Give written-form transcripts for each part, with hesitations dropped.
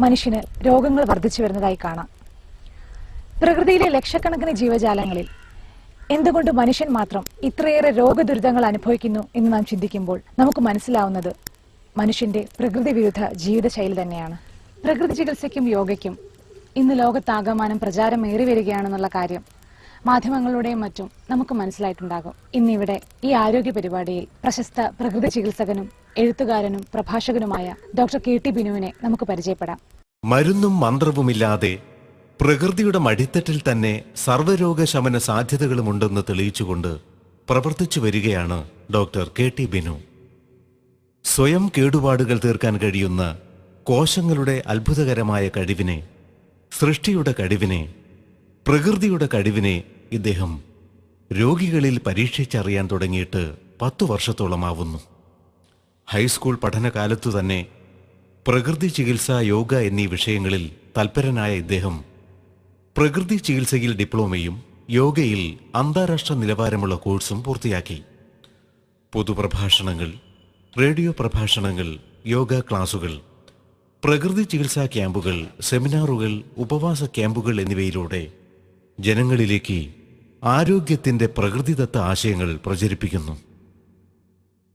മനുഷ്യന് രോഗങ്ങൾ വർദ്ധിച്ചു വരുന്നതായി കാണാം. പ്രകൃതിയിലെ ലക്ഷക്കണക്കിന് ജീവജാലങ്ങളിൽ എന്തുകൊണ്ട് മനുഷ്യൻ മാത്രം ഇത്രയേറെ രോഗദുരിതങ്ങൾ അനുഭവിക്കുന്നു എന്ന് നാം ചിന്തിക്കുമ്പോൾ നമുക്ക് മനസ്സിലാവുന്നത് മനുഷ്യന്റെ പ്രകൃതി വിരുദ്ധ ജീവിതശൈലി തന്നെയാണ്. പ്രകൃതി ചികിത്സയ്ക്കും യോഗയ്ക്കും ഇന്ന് ലോകത്താകമാനം പ്രചാരമേറി വരികയാണെന്നുള്ള കാര്യം മാധ്യമങ്ങളുടെയും മറ്റും നമുക്ക് മനസ്സിലായിട്ടുണ്ടാകും. ഇന്നിവിടെ ഈ ആരോഗ്യ പരിപാടിയിൽ പ്രശസ്ത പ്രകൃതി ചികിത്സകനും എഴുത്തുകാരനും പ്രഭാഷകനുമായ ഡോക്ടർ KT ബിനുവിനെ നമുക്ക് പരിചയപ്പെടാം. മരുന്നും മന്ത്രവുമില്ലാതെ പ്രകൃതിയുടെ മടിത്തട്ടിൽ തന്നെ സർവ്വരോഗശമന സാധ്യതകളുമുണ്ടെന്ന് തെളിയിച്ചുകൊണ്ട് പ്രവർത്തിച്ചു വരികയാണ് ഡോക്ടർ KT ബിനു. സ്വയം കേടുപാടുകൾ തീർക്കാൻ കഴിയുന്ന കോശങ്ങളുടെ അത്ഭുതകരമായ കഴിവിനെ, സൃഷ്ടിയുടെ കഴിവിനെ, പ്രകൃതിയുടെ കഴിവിനെ ഇദ്ദേഹം രോഗികളിൽ പരീക്ഷിച്ചറിയാൻ തുടങ്ങിയിട്ട് 10 വർഷത്തോളമാവുന്നു. ഹൈസ്കൂൾ പഠനകാലത്തു തന്നെ പ്രകൃതി ചികിത്സ, യോഗ എന്നീ വിഷയങ്ങളിൽ തൽപരനായ ഇദ്ദേഹം പ്രകൃതി ചികിത്സയിൽ ഡിപ്ലോമയും യോഗയിൽ അന്താരാഷ്ട്ര നിലവാരമുള്ള കോഴ്സും പൂർത്തിയാക്കി. പൊതുപ്രഭാഷണങ്ങൾ, റേഡിയോ പ്രഭാഷണങ്ങൾ, യോഗ ക്ലാസുകൾ, പ്രകൃതി ചികിത്സാ ക്യാമ്പുകൾ, സെമിനാറുകൾ, ഉപവാസ ക്യാമ്പുകൾ എന്നിവയിലൂടെ ജനങ്ങളിലേക്ക് ആരോഗ്യത്തിന്റെ പ്രകൃതിദത്ത ആശയങ്ങൾ പ്രചരിപ്പിക്കുന്നു.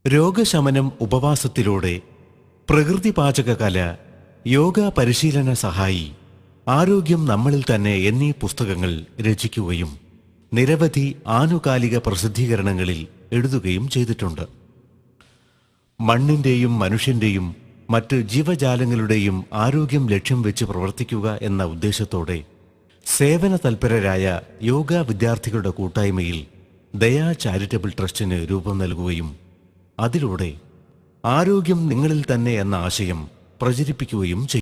രോഗശമനം ഉപവാസത്തിലൂടെ, പ്രകൃതി പാചകകല, യോഗ പരിശീലന സഹായി, ആരോഗ്യം നമ്മളിൽ തന്നെ എന്നീ പുസ്തകങ്ങൾ രചിക്കുകയും നിരവധി ആനുകാലിക പ്രസിദ്ധീകരണങ്ങളിൽ എഴുതുകയും ചെയ്തിട്ടുണ്ട്. മണ്ണിന്റെയും മനുഷ്യന്റെയും മറ്റ് ജീവജാലങ്ങളുടെയും ആരോഗ്യം ലക്ഷ്യം വെച്ച് പ്രവർത്തിക്കുക എന്ന ഉദ്ദേശത്തോടെ സേവന തൽപരരായ യോഗ വിദ്യാർത്ഥികളുടെ കൂട്ടായ്മയിൽ ദയാ ചാരിറ്റബിൾ ട്രസ്റ്റിന് രൂപം നൽകുകയും അതിലൂടെ ആരോഗ്യം നിങ്ങളിൽ തന്നെ എന്ന ആശയം പ്രചരിപ്പിക്കുകയും ചെയ്തു.